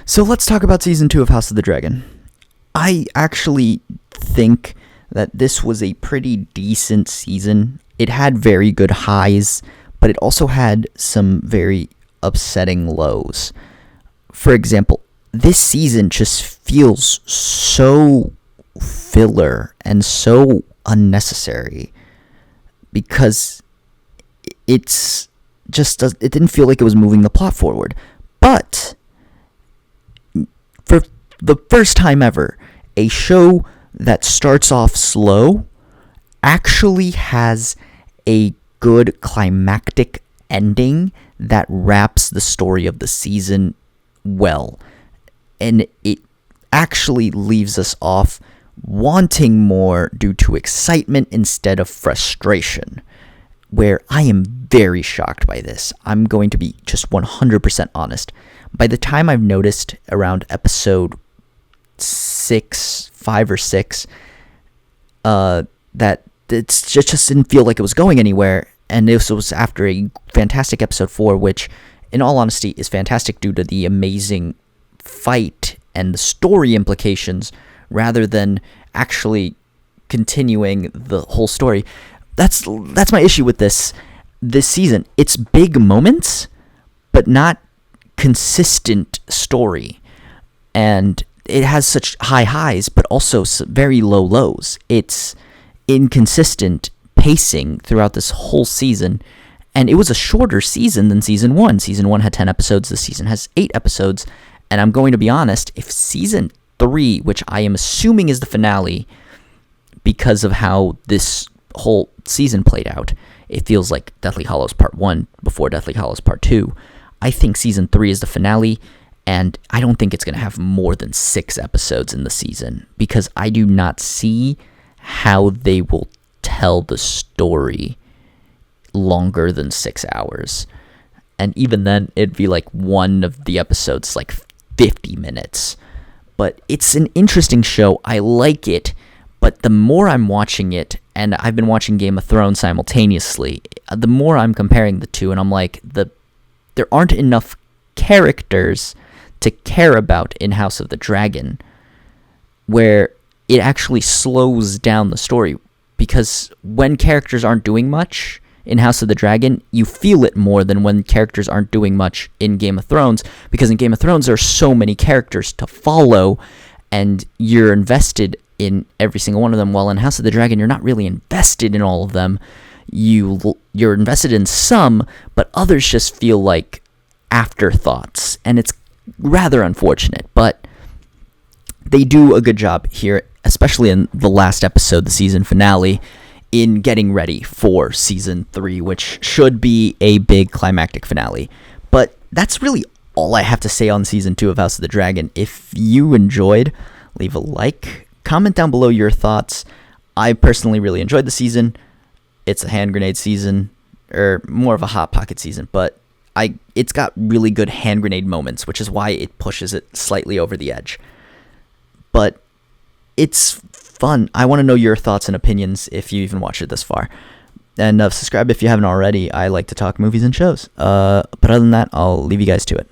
So let's talk about season 2 of House of the Dragon. I actually think that this was a pretty decent season. It had very good highs, but it also had some very upsetting lows. For example, this season just feels so filler and so unnecessary because it didn't feel like it was moving the plot forward. But for the first time ever, a show that starts off slow actually has a good climactic ending that wraps the story of the season well. And it actually leaves us off wanting more due to excitement instead of frustration, where I am very shocked by this. I'm going to be just 100% honest. By the time I've noticed around episode 5 or 6, that it just didn't feel like it was going anywhere, and this was after a fantastic episode 4, which, in all honesty, is fantastic due to the amazing fight and the story implications, rather than actually continuing the whole story. That's my issue with this season. It's big moments, but not consistent story. And it has such high highs, but also very low lows. It's inconsistent pacing throughout this whole season. And it was a shorter season than season 1. Season 1 had 10 episodes. This season has 8 episodes. And I'm going to be honest, if season 3, which I am assuming is the finale because of how this whole season played out, it feels like Deathly Hallows Part 1 before Deathly Hallows Part 2. I think season 3 is the finale, and I don't think it's going to have more than 6 episodes in the season, because I do not see how they will tell the story longer than 6 hours. And even then, it'd be like one of the episodes like 50 minutes. But it's an interesting show. I like it. But the more I'm watching it, and I've been watching Game of Thrones simultaneously, the more I'm comparing the two, and I'm like, there aren't enough characters to care about in House of the Dragon, where it actually slows down the story. Because when characters aren't doing much in House of the Dragon, you feel it more than when characters aren't doing much in Game of Thrones, because in Game of Thrones there are so many characters to follow, and you're invested in every single one of them, while in House of the Dragon you're not really invested in all of them. You're invested in some, but others just feel like afterthoughts, and it's rather unfortunate. But they do a good job here, especially in the last episode, the season finale, in getting ready for season 3, which should be a big climactic finale. But that's really all I have to say on season 2 of House of the Dragon. If you enjoyed, leave a like, comment down below your thoughts. I personally really enjoyed the season. It's a hand grenade season, or more of a hot pocket season, but it's got really good hand grenade moments, which is why it pushes it slightly over the edge. But it's fun. I want to know your thoughts and opinions if you even watched it this far. And subscribe if you haven't already. I like to talk movies and shows. But other than that, I'll leave you guys to it.